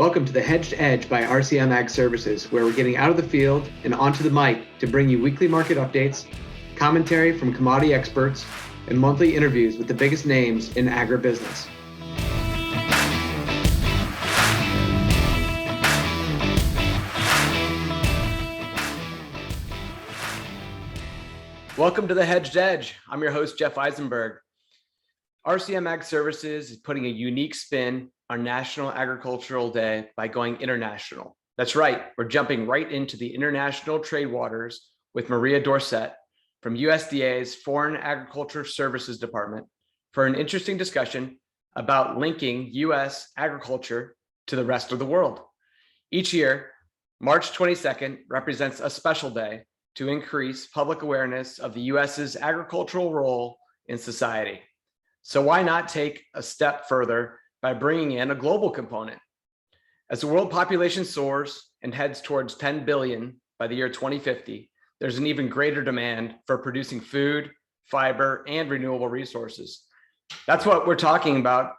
Welcome to the Hedged Edge by RCM Ag Services, where we're getting out of the field and onto the mic to bring you weekly market updates, commentary from commodity experts, and monthly interviews with the biggest names in agribusiness. Welcome to the Hedged Edge. I'm your host, Jeff Eisenberg. RCM Ag Services is putting a unique spin on National Agricultural Day by going international. That's right, we're jumping right into the international trade waters with Maria Dorsett from USDA's Foreign Agriculture Services Department for an interesting discussion about linking U.S. agriculture to the rest of the world. Each year, March 22nd represents a special day to increase public awareness of the U.S.'s agricultural role in society. So why not take a step further by bringing in a global component? As the world population soars and heads towards 10 billion by the year 2050, there's an even greater demand for producing food, fiber, and renewable resources. That's what we're talking about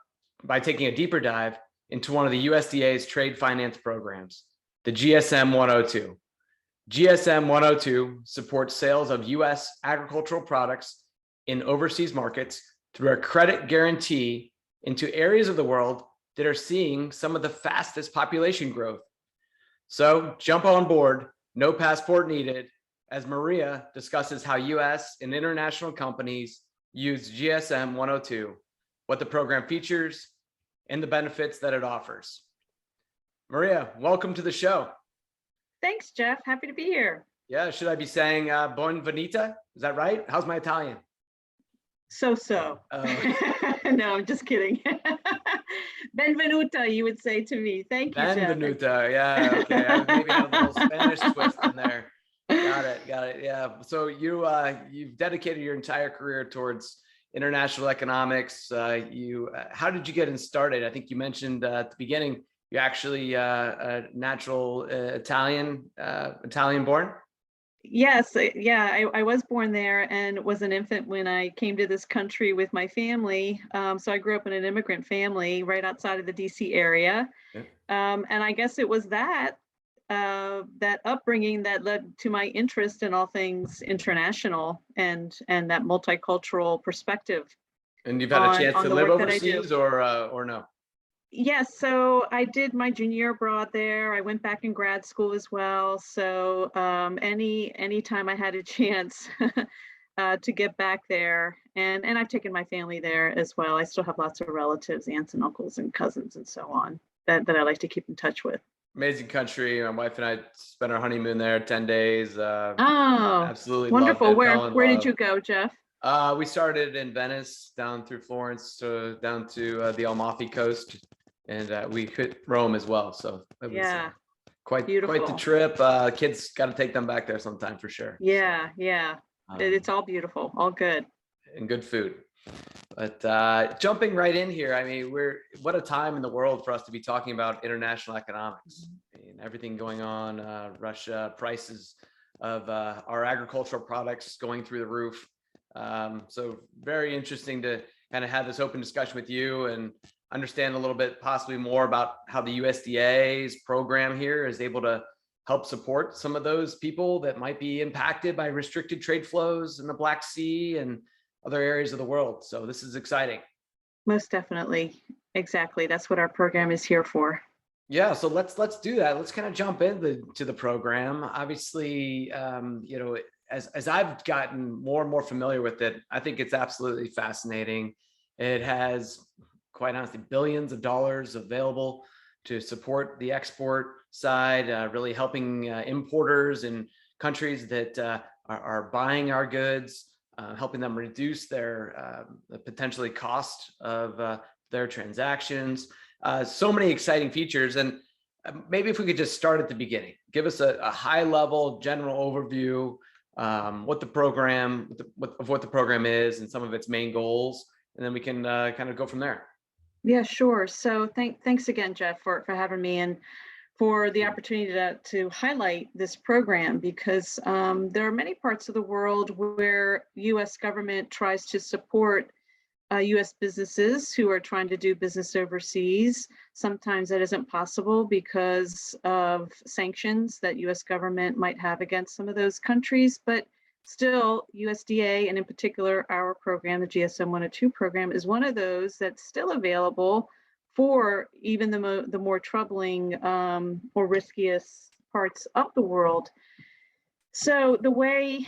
by taking a deeper dive into one of the USDA's trade finance programs, the GSM 102. GSM 102 supports sales of U.S. agricultural products in overseas markets through a credit guarantee into areas of the world that are seeing some of the fastest population growth. So jump on board, no passport needed, as Maria discusses how U.S. and international companies use GSM 102, what the program features, and the benefits that it offers. Maria, welcome to the show. Thanks, Jeff. Happy to be here. Yeah, should I be saying buon venita? Is that right? How's my Italian? So. No, I'm just kidding. Benvenuta, you would say to me. Thank you, Benvenuta, Jeff. yeah, okay. I maybe had a little Spanish twist in there. Got it, yeah. So you've dedicated your entire career towards international economics. How did you get started? I think you mentioned at the beginning, you're actually a natural Italian born? Yes, yeah, I was born there and was an infant when I came to this country with my family. So I grew up in an immigrant family right outside of the DC area. Yeah. And I guess it was that upbringing that led to my interest in all things international and that multicultural perspective. And you've had a chance to live overseas or no? Yes, so I did my junior year abroad there. I went back in grad school as well. So any time I had a chance to get back there, and I've taken my family there as well. I still have lots of relatives, aunts and uncles and cousins and so on that I like to keep in touch with. Amazing country. My wife and I spent our honeymoon there 10 days. Absolutely wonderful. Where did you go, Jeff? We started in Venice, down through Florence, down to the Amalfi Coast. And we hit Rome as well. So it was quite the trip. Kids got to take them back there sometime for sure. Yeah. It's all beautiful, all good. And good food. But jumping right in here, I mean, what a time in the world for us to be talking about international economics. I mean, everything going on, Russia, prices of our agricultural products going through the roof. So very interesting to kind of have this open discussion with you and understand a little bit possibly more about how the USDA's program here is able to help support some of those people that might be impacted by restricted trade flows in the Black Sea and other areas of the world. So this is exciting. Most definitely. Exactly. That's what our program is here for. Yeah, so let's do that. Let's kind of jump into the program. Obviously, as I've gotten more and more familiar with it, I think it's absolutely fascinating. It has, quite honestly, billions of dollars available to support the export side, really helping importers in countries that are buying our goods, helping them reduce their potentially cost of their transactions. So many exciting features. And maybe if we could just start at the beginning, give us a high level general overview, what the program is and some of its main goals, and then we can kind of go from there. Yeah, sure. So thanks again, Jeff, for having me and for the opportunity to highlight this program, because there are many parts of the world where U.S. government tries to support US businesses who are trying to do business overseas. Sometimes that isn't possible because of sanctions that US government might have against some of those countries, but still USDA, and in particular our program, the GSM 102 program, is one of those that's still available for even the more troubling or riskiest parts of the world. So the way,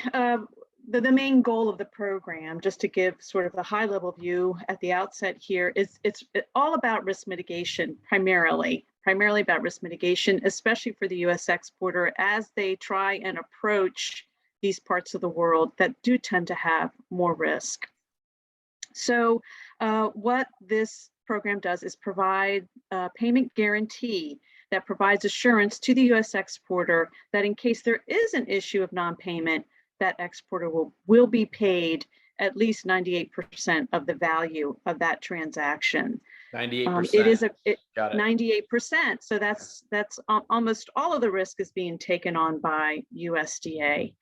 the main goal of the program, just to give sort of a high level view at the outset here, is it's all about risk mitigation, primarily about risk mitigation, especially for the US exporter as they try and approach these parts of the world that do tend to have more risk. So what this program does is provide a payment guarantee that provides assurance to the US exporter that in case there is an issue of non-payment, that exporter will be paid at least 98% of the value of that transaction. 98%. It is Got it. 98%. So that's almost all of the risk is being taken on by USDA.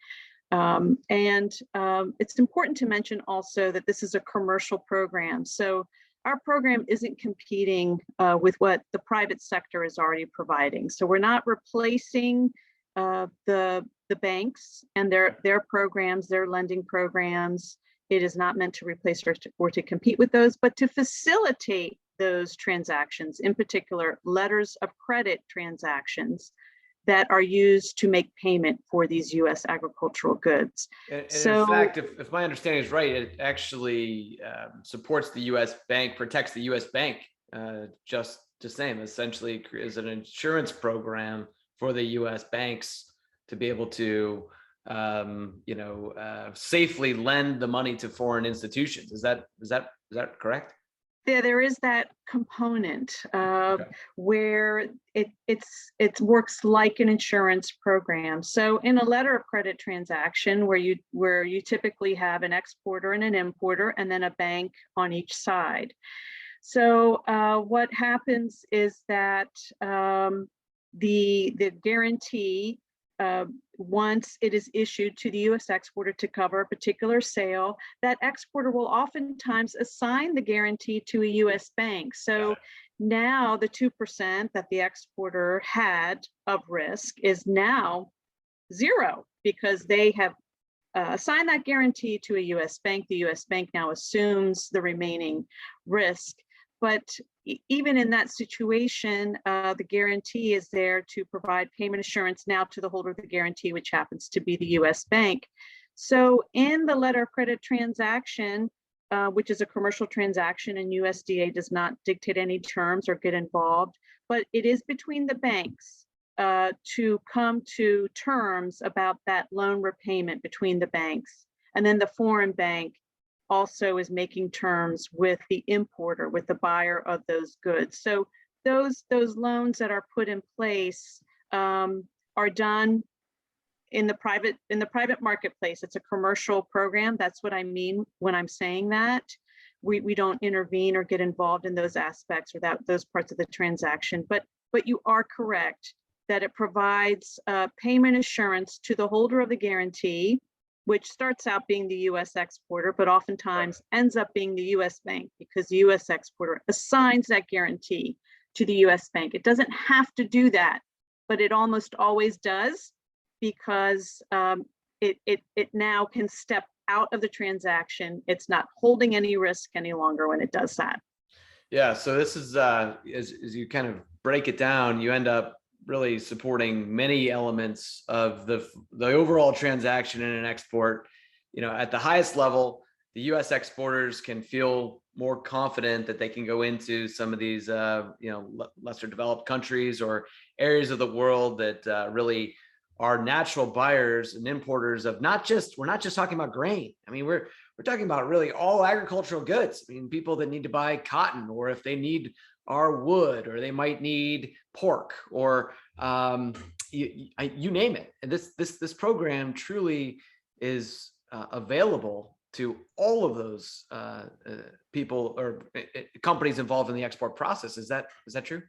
It's important to mention also that this is a commercial program. So our program isn't competing with what the private sector is already providing. So we're not replacing the banks and their programs, their lending programs. It is not meant to replace or to compete with those, but to facilitate those transactions, in particular, letters of credit transactions that are used to make payment for these US agricultural goods. And in fact, if my understanding is right, it actually supports the US bank, protects the US bank just the same, essentially is an insurance program for the US banks to be able to safely lend the money to foreign institutions. Is that correct? There is that component Okay. where it works like an insurance program. So in a letter of credit transaction where you typically have an exporter and an importer and then a bank on each side. So what happens is that the guarantee, once it is issued to the US exporter to cover a particular sale, that exporter will oftentimes assign the guarantee to a US bank. So now the 2% that the exporter had of risk is now zero because they have assigned that guarantee to a US bank. The US bank now assumes the remaining risk. But even in that situation, the guarantee is there to provide payment assurance now to the holder of the guarantee, which happens to be the US bank. So in the letter of credit transaction, which is a commercial transaction and USDA does not dictate any terms or get involved, but it is between the banks to come to terms about that loan repayment between the banks. And then the foreign bank also is making terms with the importer, with the buyer of those goods. So those loans that are put in place are done in the private marketplace. It's a commercial program. That's what I mean when I'm saying that. We don't intervene or get involved in those aspects or those parts of the transaction. But you are correct that it provides payment assurance to the holder of the guarantee, which starts out being the US exporter, but oftentimes ends up being the US bank because the US exporter assigns that guarantee to the US bank. It doesn't have to do that, but it almost always does because it now can step out of the transaction. It's not holding any risk any longer when it does that. Yeah, so this is, as you kind of break it down, you end up really supporting many elements of the overall transaction in an export. At the highest level, the US exporters can feel more confident that they can go into some of these lesser developed countries or areas of the world that really are natural buyers and importers of we're not just talking about grain. I mean, we're talking about really all agricultural goods. I mean, people that need to buy cotton, or if they need our wood, or they might need pork, or you name it. And this program truly is available to all of those people or companies involved in the export process. Is that true?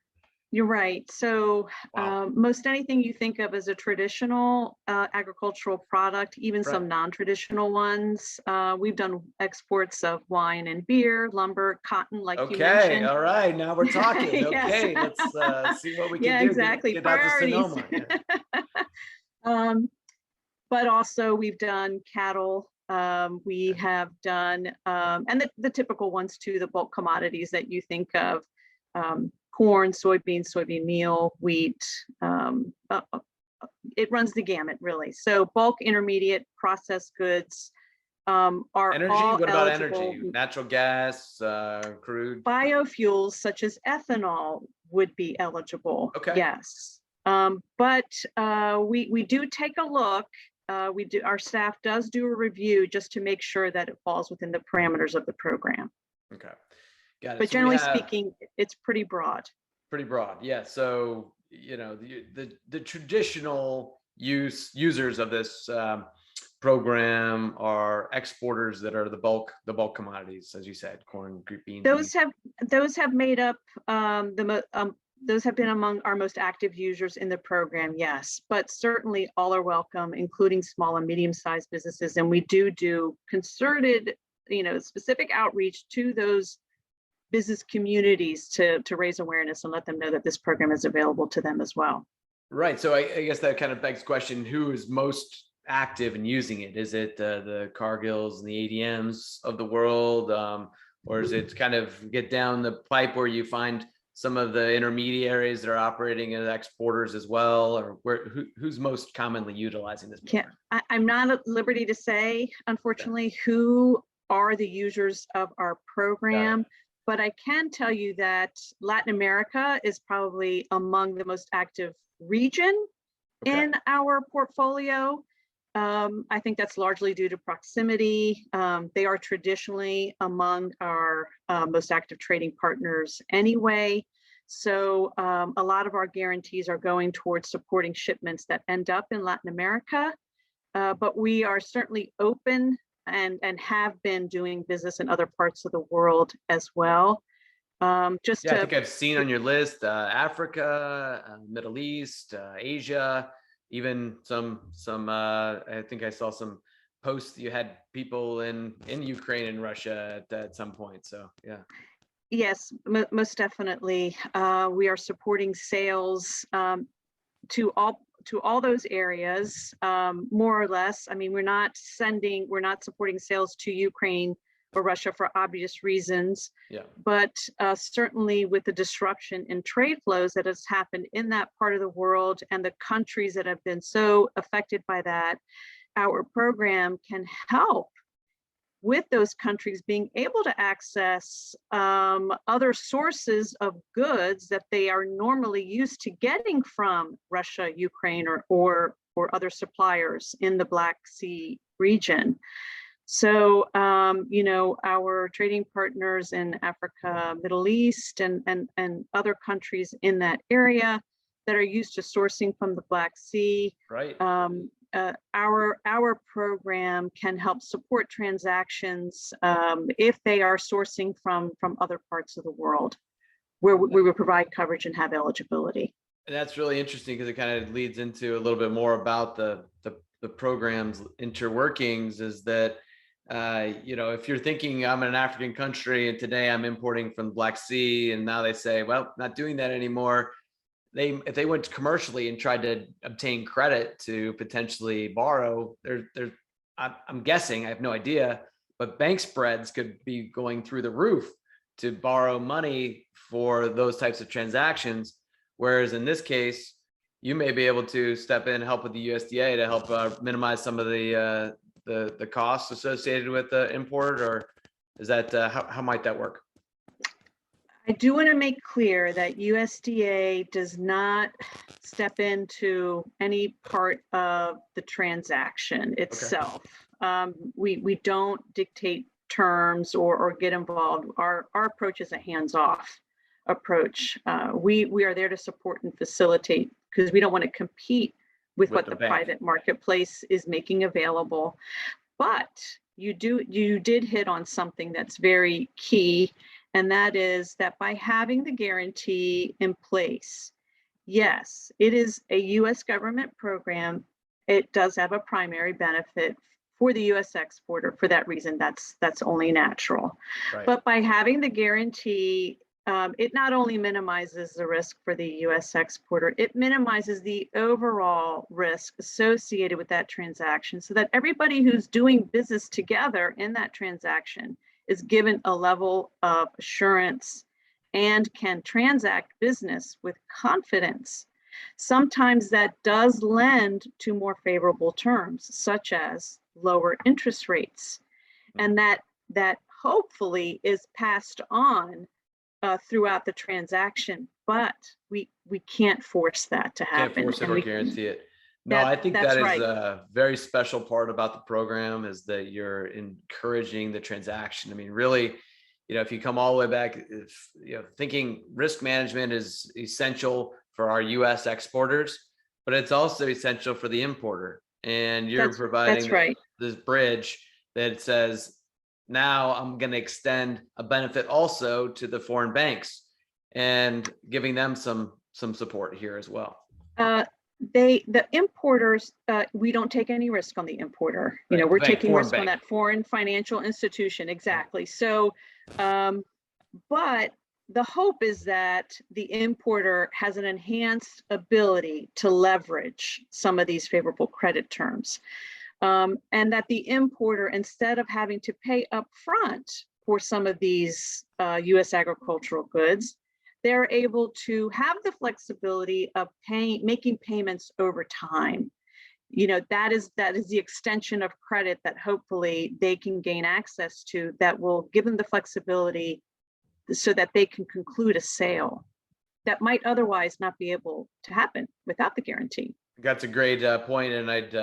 You're right. So Wow. most anything you think of as a traditional agricultural product, even Right. some non-traditional ones. We've done exports of wine and beer, lumber, cotton, like you Okay. mentioned. All right. Now we're talking. Yes. Okay. Let's see what we can Yeah, do. exactly. Get out to Priorities. Sonoma. Yeah. um, but also we've done cattle. We Okay. have done, and the typical ones too, the bulk commodities that you think of, corn, soybeans, soybean meal, wheat. It runs the gamut really. So bulk, intermediate, processed goods are Energy. all What about eligible. energy? Natural gas, crude. Biofuels such as ethanol would be eligible, Okay. yes. But we do take a look. Our staff does do a review just to make sure that it falls within the parameters of the program. Okay. Got it. But So we generally have speaking, it's pretty broad. pretty broad. Yeah. So, the traditional users of this program are exporters that are the bulk commodities, as you said, corn, beans, wheat. Those have made up those have been among our most active users in the program, yes. But certainly all are welcome, including small and medium-sized businesses. And we do concerted, specific outreach to those business communities to raise awareness and let them know that this program is available to them as well. Right. So I guess that kind of begs the question, who is most active in using it? Is it the Cargills and the ADMs of the world? Or is it kind of get down the pipe where you find some of the intermediaries that are operating as exporters as well? Or who's most commonly utilizing this program? I'm not at liberty to say, unfortunately, who are the users of our program. But I can tell you that Latin America is probably among the most active region in our portfolio. I think that's largely due to proximity. They are traditionally among our most active trading partners anyway. So a lot of our guarantees are going towards supporting shipments that end up in Latin America. But we are certainly open and have been doing business in other parts of the world as well. I think I've seen on your list Africa, Middle East, Asia, even some. I think I saw some posts. You had people in Ukraine and Russia at some point. So yeah. Yes, most definitely. We are supporting sales to all those areas, more or less. I mean, we're not supporting sales to Ukraine or Russia for obvious reasons. Yeah. But certainly with the disruption in trade flows that has happened in that part of the world and the countries that have been so affected by that, our program can help with those countries being able to access other sources of goods that they are normally used to getting from Russia, Ukraine, or other suppliers in the Black Sea region. So, our trading partners in Africa, Middle East, and other countries in that area that are used to sourcing from the Black Sea. Right. Our program can help support transactions if they are sourcing from other parts of the world, where we would provide coverage and have eligibility. And that's really interesting because it kind of leads into a little bit more about the program's interworkings. Is that if you're thinking I'm in an African country and today I'm importing from the Black Sea, and now they say, well, not doing that anymore. If they went commercially and tried to obtain credit to potentially borrow, I'm guessing, I have no idea, but bank spreads could be going through the roof to borrow money for those types of transactions. Whereas in this case, you may be able to step in and help with the USDA to help minimize some of the costs associated with the import, or is that how might that work? I do want to make clear that USDA does not step into any part of the transaction itself. We don't dictate terms or get involved. Our approach is a hands-off approach. We are there to support and facilitate, because we don't want to compete with what the private marketplace is making available. But you did hit on something that's very key. and that is that by having the guarantee in place, yes, it is a U.S. government program. It does have a primary benefit for the U.S. exporter. For that reason, that's only natural. Right. But by having the guarantee, it not only minimizes the risk for the U.S. exporter, it minimizes the overall risk associated with that transaction, so that everybody who's doing business together in that transaction is given a level of assurance and can transact business with confidence. Sometimes that does lend to more favorable terms, such as lower interest rates, and that hopefully is passed on throughout the transaction, but we can't force that to happen. Can't force it or guarantee it. No, I think that's that is right. a very special part about the program, is that you're encouraging the transaction. I mean, really, if you come all the way back, if, thinking risk management is essential for our U.S. exporters, but it's also essential for the importer. And you're providing right. this bridge that says, now I'm going to extend a benefit also to the foreign banks and giving them some support here as well. The importers, we don't take any risk on the importer. Right. We're taking risk bank. on that foreign financial institution. Exactly. So, but the hope is that the importer has an enhanced ability to leverage some of these favorable credit terms. And that the importer, instead of having to pay up front for some of these U.S. agricultural goods, they're able to have the flexibility of making payments over time. That is the extension of credit that hopefully they can gain access to, that will give them the flexibility so that they can conclude a sale that might otherwise not be able to happen without the guarantee. That's a great point, and I'd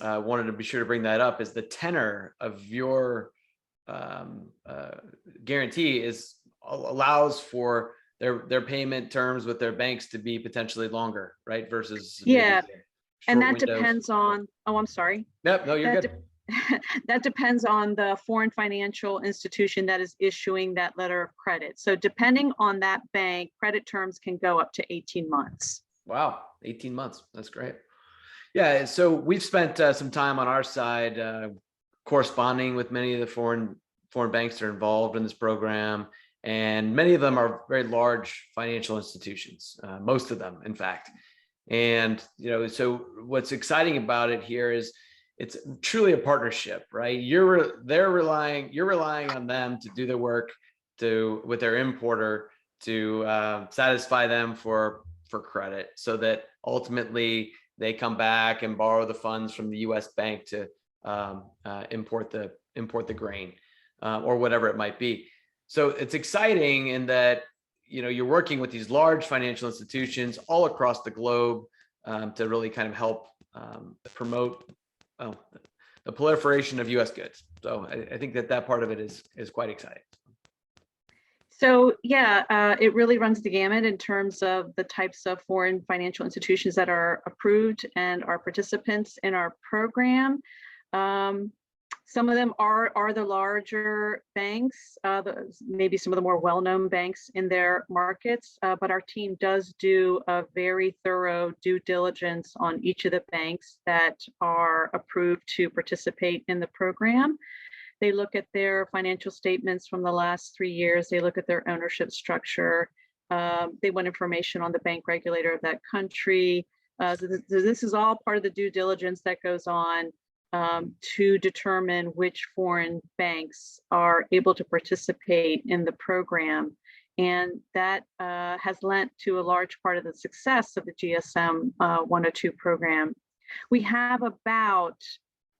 wanted to be sure to bring that up, is the tenor of your guarantee allows for their payment terms with their banks to be potentially longer, right? Versus and that depends on. Oh, I'm sorry. Yep, no, you're good. That depends on the foreign financial institution that is issuing that letter of credit. So depending on that bank, credit terms can go up to 18 months. Wow, 18 months. That's great. Yeah, so we've spent some time on our side corresponding with many of the foreign banks that are involved in this program, and many of them are very large financial institutions, most of them, in fact. And so what's exciting about it here is it's truly a partnership, right? You're relying on them to do the work with their importer to satisfy them for credit, so that ultimately they come back and borrow the funds from the U.S. bank to import the grain or whatever it might be. So it's exciting in that you're working with these large financial institutions all across the globe to really kind of help promote the proliferation of U.S. goods. So I think that part of it is quite exciting. So yeah, it really runs the gamut in terms of the types of foreign financial institutions that are approved and are participants in our program. Some of them are the larger banks, maybe some of the more well-known banks in their markets, but our team does do a very thorough due diligence on each of the banks that are approved to participate in the program. They look at their financial statements from the last 3 years. They look at their ownership structure. They want information on the bank regulator of that country. So this is all part of the due diligence that goes on to determine which foreign banks are able to participate in the program. And that has lent to a large part of the success of the GSM 102 program. We have about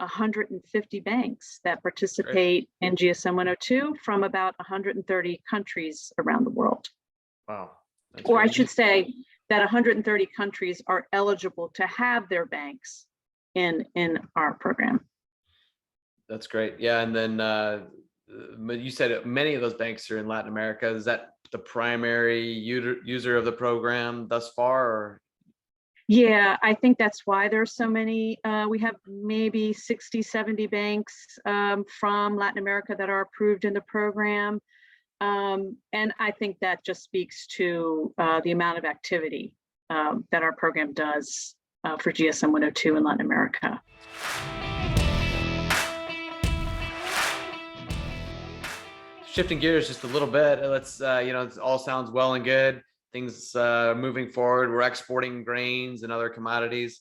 150 banks that participate in GSM 102 from about 130 countries around the world. Wow. Or I should say that 130 countries are eligible to have their banks in our program. That's great. Yeah, and then you said many of those banks are in Latin America. Is that the primary user of the program thus far? Or? Yeah, I think that's why there's so many. We have maybe 60, 70 banks from Latin America that are approved in the program. And I think that just speaks to the amount of activity that our program does for GSM 102 in Latin America. Shifting gears just a little bit, let's, it all sounds well and good. Things moving forward. We're exporting grains and other commodities.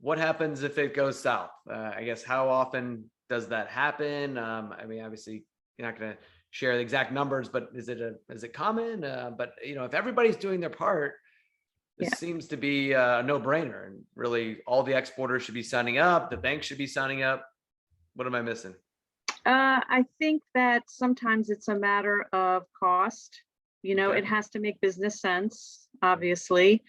What happens if it goes south? I guess how often does that happen? I mean, obviously, you're not going to share the exact numbers, but is it common? But if everybody's doing their part, this seems to be a no-brainer, and really all the exporters should be signing up. The banks should be signing up. What am I missing? I think that sometimes it's a matter of cost. Okay. It has to make business sense, obviously.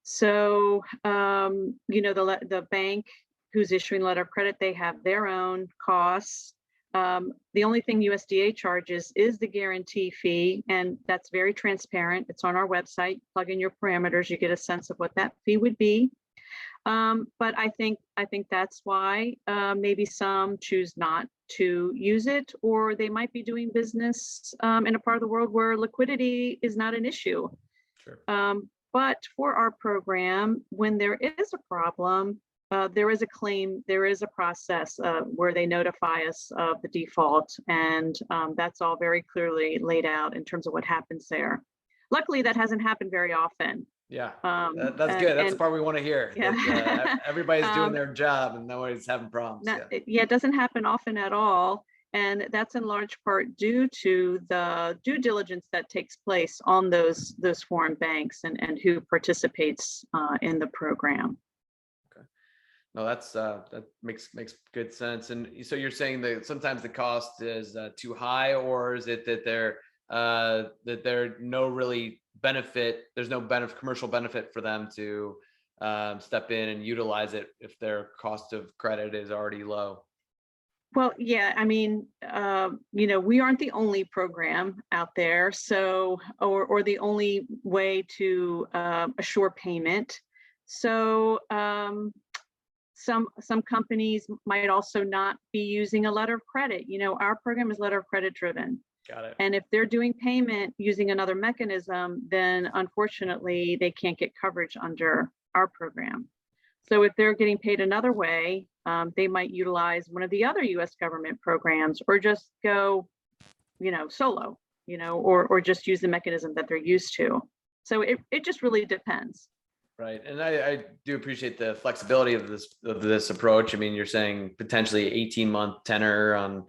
So, the bank who's issuing letter of credit, they have their own costs. The only thing USDA charges is the guarantee fee, and that's very transparent. It's on our website. Plug in your parameters, you get a sense of what that fee would be. But I think that's why maybe some choose not to use it, or they might be doing business in a part of the world where liquidity is not an issue. Sure. But for our program, when there is a problem, there is a claim, there is a process where they notify us of the default, and that's all very clearly laid out in terms of what happens there. Luckily, that hasn't happened very often. Yeah, that's good. That's the part we want to hear. Yeah. That, everybody's doing their job and nobody's having problems. It doesn't happen often at all. And that's in large part due to the due diligence that takes place on those foreign banks and who participates in the program. Okay. No, that makes good sense. And so you're saying that sometimes the cost is too high, or is it that there's no commercial benefit for them to step in and utilize it if their cost of credit is already low? Well, yeah, I mean, we aren't the only program out there, so or the only way to assure payment. So some companies might also not be using a letter of credit. Our program is letter of credit driven. Got it. And if they're doing payment using another mechanism, then unfortunately they can't get coverage under our program. So if they're getting paid another way, they might utilize one of the other U.S. government programs, or just go, solo, or just use the mechanism that they're used to. So it just really depends. Right, and I do appreciate the flexibility of this approach. I mean, you're saying potentially 18-month tenor on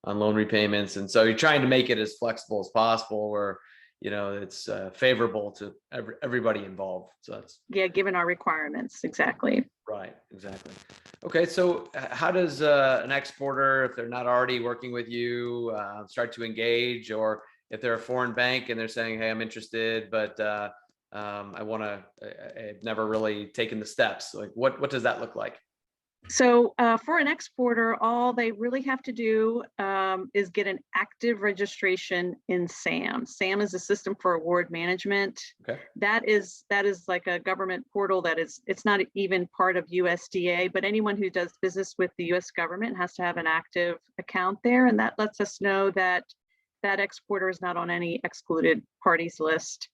loan repayments, and so you're trying to make it as flexible as possible, where it's favorable to everybody involved. So that's given our requirements. Exactly. Right, exactly. Okay, so how does an exporter, if they're not already working with you, start to engage, or if they're a foreign bank and they're saying, hey, I'm interested, but I've never really taken the steps. Like what does that look like? So for an exporter, all they really have to do is get an active registration in SAM. SAM is a system for award management. Okay. That is like a government portal it's not even part of USDA, but anyone who does business with the US government has to have an active account there. And that lets us know that that exporter is not on any excluded parties list.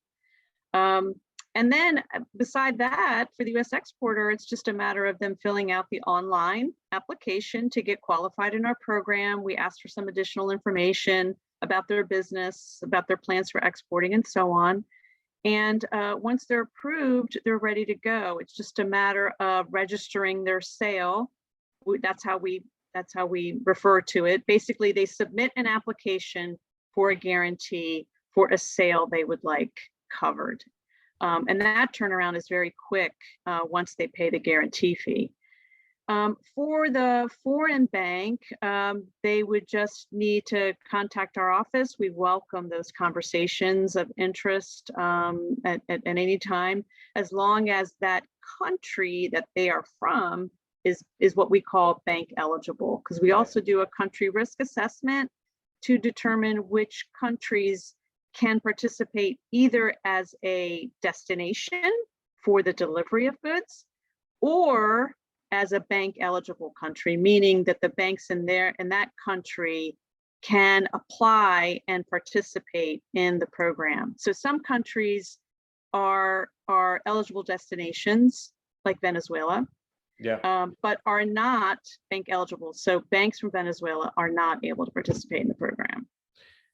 And then beside that, for the US exporter, it's just a matter of them filling out the online application to get qualified in our program. We ask for some additional information about their business, about their plans for exporting, and so on. And once they're approved, they're ready to go. It's just a matter of registering their sale. That's how we refer to it. Basically, they submit an application for a guarantee for a sale they would like covered. And that turnaround is very quick once they pay the guarantee fee. For the foreign bank, they would just need to contact our office. We welcome those conversations of interest at any time, as long as that country that they are from is what we call bank eligible, because we also do a country risk assessment to determine which countries can participate either as a destination for the delivery of goods, or as a bank eligible country, meaning that the banks in that country can apply and participate in the program. So some countries are eligible destinations like Venezuela, but are not bank eligible. So banks from Venezuela are not able to participate in the program.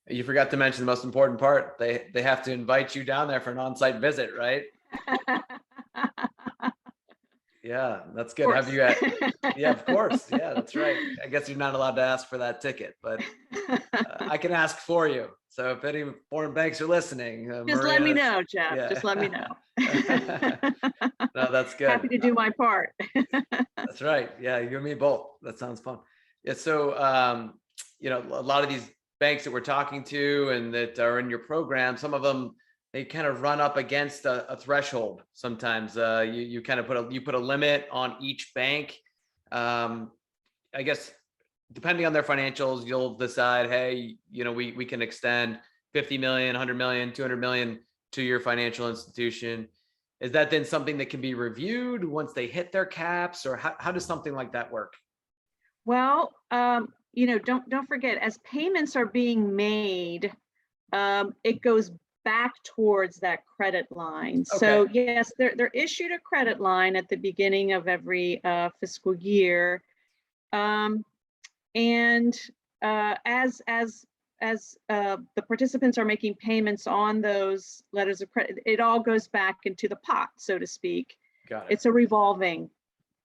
You forgot to mention the most important part. They have to invite you down there for an on-site visit, right? Yeah, that's good. Have you yeah, of course. Yeah, that's right. I guess you're not allowed to ask for that ticket, but I can ask for you. So if any foreign banks are listening, just Maria, let me know, Jeff. Yeah. Just let me know. No, that's good. Happy to do my part. That's right. Yeah, you and me both. That sounds fun. Yeah. So, you know, a lot of these banks that we're talking to and that are in your program, some of them, they kind of run up against a threshold. Sometimes you kind of put a limit on each bank. I guess depending on their financials, you'll decide, hey, you know, we can extend 50 million, 100 million, 200 million to your financial institution. Is that then something that can be reviewed once they hit their caps, or how does something like that work? Well, you know, don't forget, as payments are being made, it goes back towards that credit line. Okay. So yes, they're issued a credit line at the beginning of every fiscal year, and as the participants are making payments on those letters of credit, it all goes back into the pot, so to speak. Got it. It's a revolving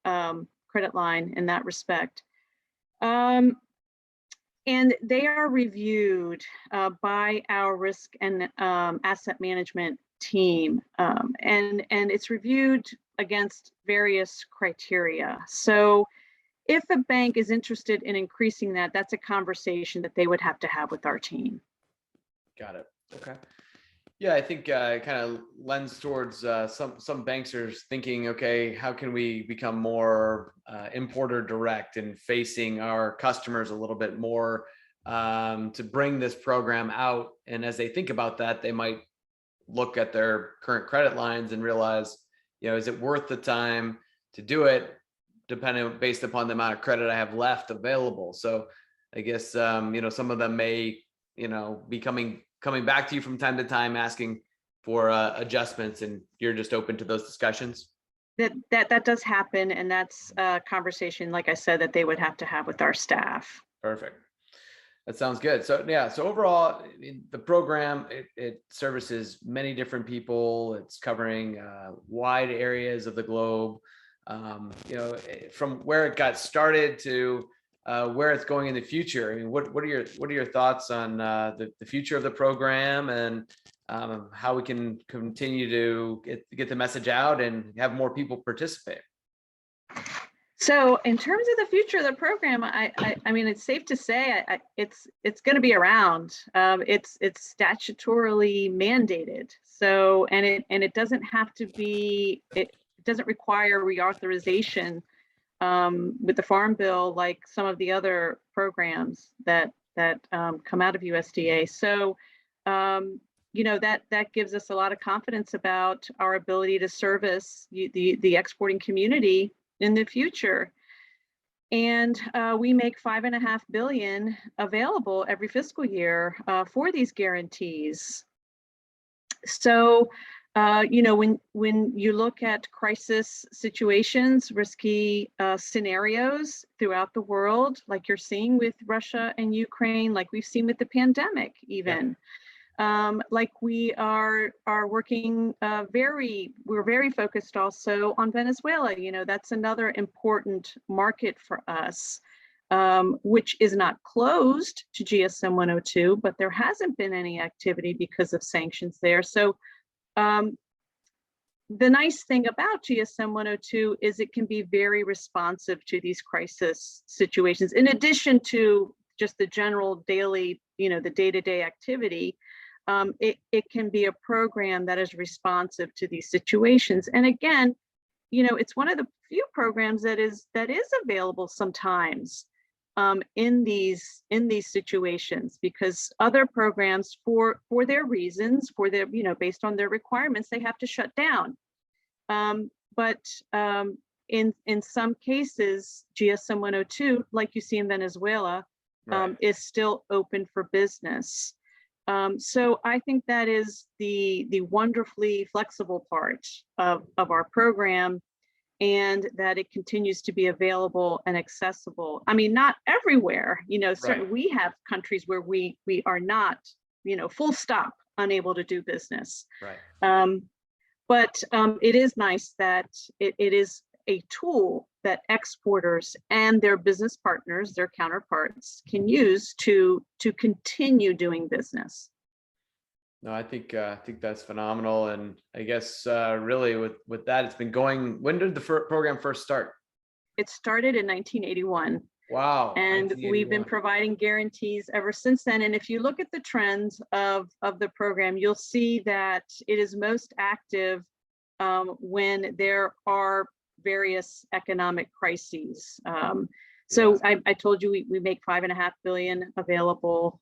credit line in that respect. And they are reviewed by our risk and asset management team, and it's reviewed against various criteria. So if a bank is interested in increasing that, that's a conversation that they would have to have with our team. Got it. Okay. Yeah, I think it kind of lends towards some banks are thinking, okay, how can we become more importer direct and facing our customers a little bit more to bring this program out? And as they think about that, they might look at their current credit lines and realize, you know, is it worth the time to do it, based upon the amount of credit I have left available? So I guess, you know, some of them may, you know, be coming back to you from time to time asking for adjustments, and you're just open to those discussions? That does happen, and that's a conversation, like I said, that they would have to have with our staff. Perfect. That sounds good. So yeah, so overall, the program, it services many different people. It's covering wide areas of the globe. You know, from where it got started to where it's going in the future. I mean, what are your thoughts on the future of the program, and how we can continue to get the message out and have more people participate? So in terms of the future of the program, I mean, it's safe to say it's going to be around. It's statutorily mandated. So and it doesn't have to be. It doesn't require reauthorization with the Farm Bill like some of the other programs that come out of USDA. So you know, that gives us a lot of confidence about our ability to service the exporting community in the future. And we make $5.5 billion available every fiscal year for these guarantees. So, you know, when you look at crisis situations, risky scenarios throughout the world, like you're seeing with Russia and Ukraine, like we've seen with the pandemic, even. Yeah. Like we are working we're very focused also on Venezuela. You know, that's another important market for us, which is not closed to GSM 102, but there hasn't been any activity because of sanctions there. So the nice thing about GSM 102 is it can be very responsive to these crisis situations, in addition to just the general daily, you know, the day-to-day activity. It can be a program that is responsive to these situations. And again, you know, it's one of the few programs that is available sometimes in these situations, because other programs, for their reasons, for their, you know, based on their requirements, they have to shut down. But in some cases, GSM 102, like you see in Venezuela, Right. is still open for business. So I think that is the wonderfully flexible part of our program, and that it continues to be available and accessible. I mean, not everywhere, Right. certainly we have countries where we are not, full stop, unable to do business. Right. But it is nice that it is a tool that exporters and their business partners, their counterparts, can use to continue doing business. No, I think that's phenomenal, and I guess really with that, it's been going. When did the program first start? It started in 1981. Wow, And we've been 1981. providing guarantees ever since then. And if you look at the trends of the program, you'll see that it is most active when there are various economic crises. So Yes. I told you we make $5.5 billion available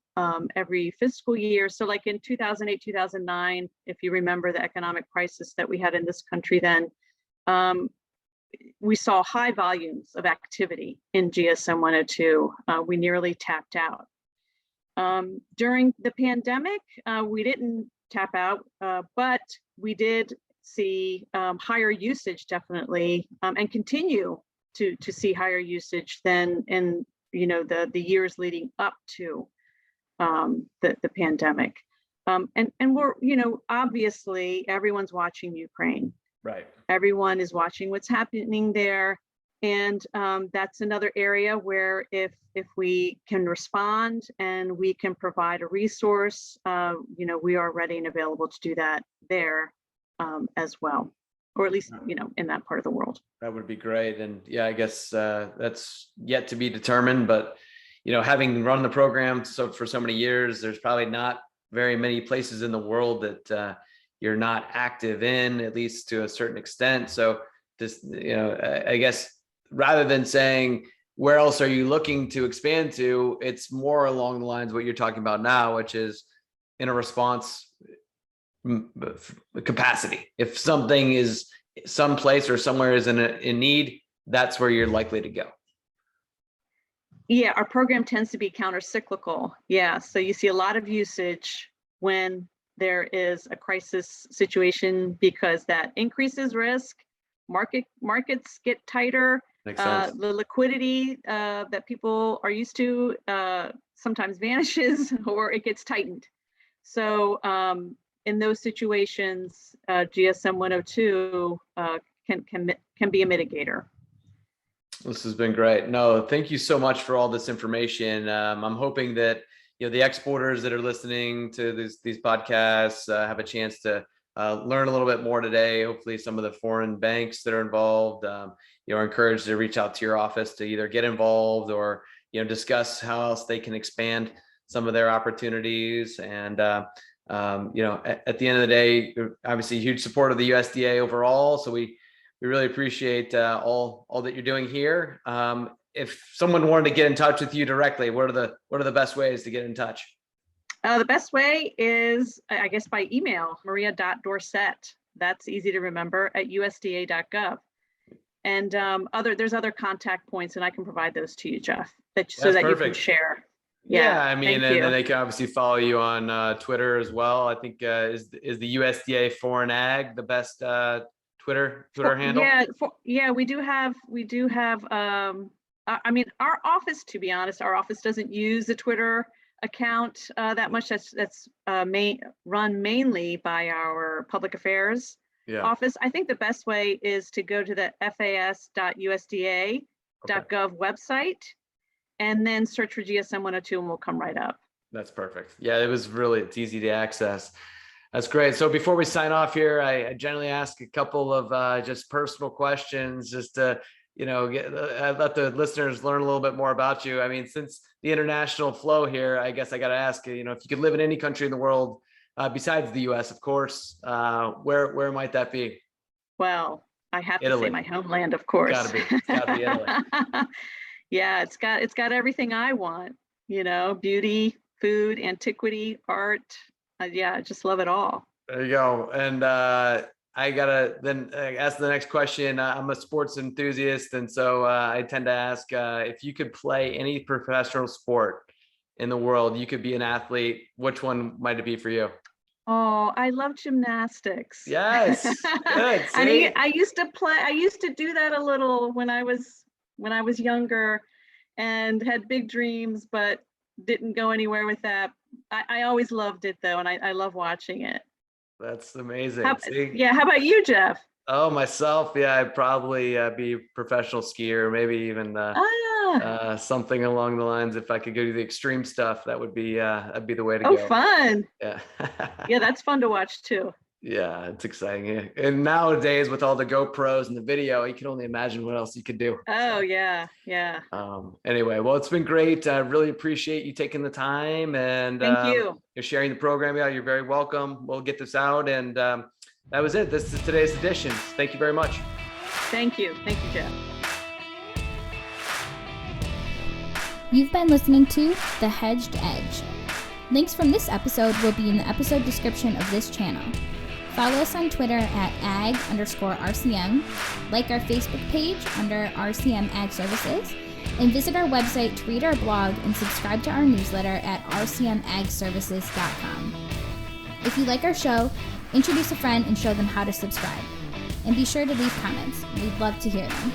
every fiscal year. So like in 2008, 2009, if you remember the economic crisis that we had in this country then, we saw high volumes of activity in GSM 102. We nearly tapped out. During the pandemic, we didn't tap out, but we did see higher usage definitely, and continue to see higher usage than in the years leading up to the pandemic. And we're obviously everyone's watching Ukraine. Right. Everyone is watching what's happening there. And that's another area where if we can respond and we can provide a resource, we are ready and available to do that there as well, or at least, in that part of the world. That would be great. And yeah, I guess that's yet to be determined, but having run the program for so many years, there's probably not very many places in the world that you're not active in, at least to a certain extent. So this, I guess rather than saying, where else are you looking to expand to? It's more along the lines of what you're talking about now, which is in a response capacity. If something is someplace or somewhere is in need, that's where you're likely to go. Yeah, our program tends to be counter-cyclical. Yeah, so you see a lot of usage when there is a crisis situation because that increases risk. Markets get tighter. Makes sense. The liquidity that people are used to sometimes vanishes or it gets tightened. So in those situations, GSM 102 can be a mitigator. This has been great. No, thank you so much for all this information. I'm hoping that the exporters that are listening to these podcasts have a chance to learn a little bit more today. Hopefully, some of the foreign banks that are involved, are encouraged to reach out to your office to either get involved or discuss how else they can expand some of their opportunities. And at the end of the day, obviously, huge support of the USDA overall. So we really appreciate all that you're doing here. If someone wanted to get in touch with you directly, what are the best ways to get in touch? The best way is, I guess, by email, maria.dorsett. That's easy to remember, at usda.gov. And there's other contact points, and I can provide those to you, Jeff, so that perfect. You can share. Yeah, I mean, and then they can obviously follow you on Twitter as well. I think is the USDA Foreign Ag the best Twitter handle? Yeah, we do have. I mean, our office, to be honest, our office doesn't use the Twitter account that much. That's run mainly by our public affairs office. I think the best way is to go to the fas.usda.gov website and then search for GSM 102 and we'll come right up. That's perfect. Yeah, it's easy to access. That's great. So before we sign off here, I generally ask a couple of just personal questions just to, let the listeners learn a little bit more about you. I mean, since the international flow here, I guess I got to ask, if you could live in any country in the world besides the US, of course, where might that be? Well, I have Italy. To say my homeland, of course. It's gotta be Italy. Yeah, it's got everything I want, beauty, food, antiquity, art. Yeah, I just love it all. There you go. And I gotta then ask the next question. I'm a sports enthusiast, and so I tend to ask if you could play any professional sport, in the world, you could be an athlete, which one might it be for you? Oh, I love gymnastics. Yes. Good. See? I used to do that a little when I was younger and had big dreams, but didn't go anywhere with that. I always loved it though, and I love watching it. That's amazing. See? Yeah, how about you, Jeff? Oh, myself, yeah, I'd probably be a professional skier, maybe even something along the lines. If I could go to the extreme stuff, that'd be the way to Oh, go. fun. Yeah. Yeah, that's fun to watch too. Yeah, it's exciting. Yeah. And nowadays with all the GoPros and the video, you can only imagine what else you could do. Oh, yeah. Anyway, well, it's been great. I really appreciate you taking the time and Thank you. you're sharing the program. Yeah, you're very welcome. We'll get this out. And that was it. This is today's edition. Thank you very much. Thank you, Jeff. You've been listening to The Hedged Edge. Links from this episode will be in the episode description of this channel. Follow us on Twitter at ag_RCM, like our Facebook page under RCM Ag Services, and visit our website to read our blog and subscribe to our newsletter at rcmagservices.com. If you like our show, introduce a friend and show them how to subscribe. And be sure to leave comments. We'd love to hear them.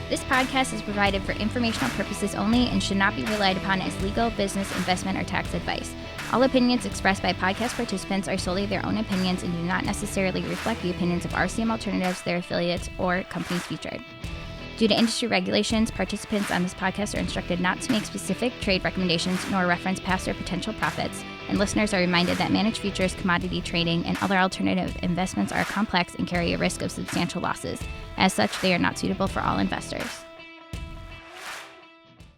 This podcast is provided for informational purposes only and should not be relied upon as legal, business, investment, or tax advice. All opinions expressed by podcast participants are solely their own opinions and do not necessarily reflect the opinions of RCM Alternatives, their affiliates, or companies featured. Due to industry regulations, participants on this podcast are instructed not to make specific trade recommendations nor reference past or potential profits, and listeners are reminded that managed futures, commodity trading, and other alternative investments are complex and carry a risk of substantial losses. As such, they are not suitable for all investors.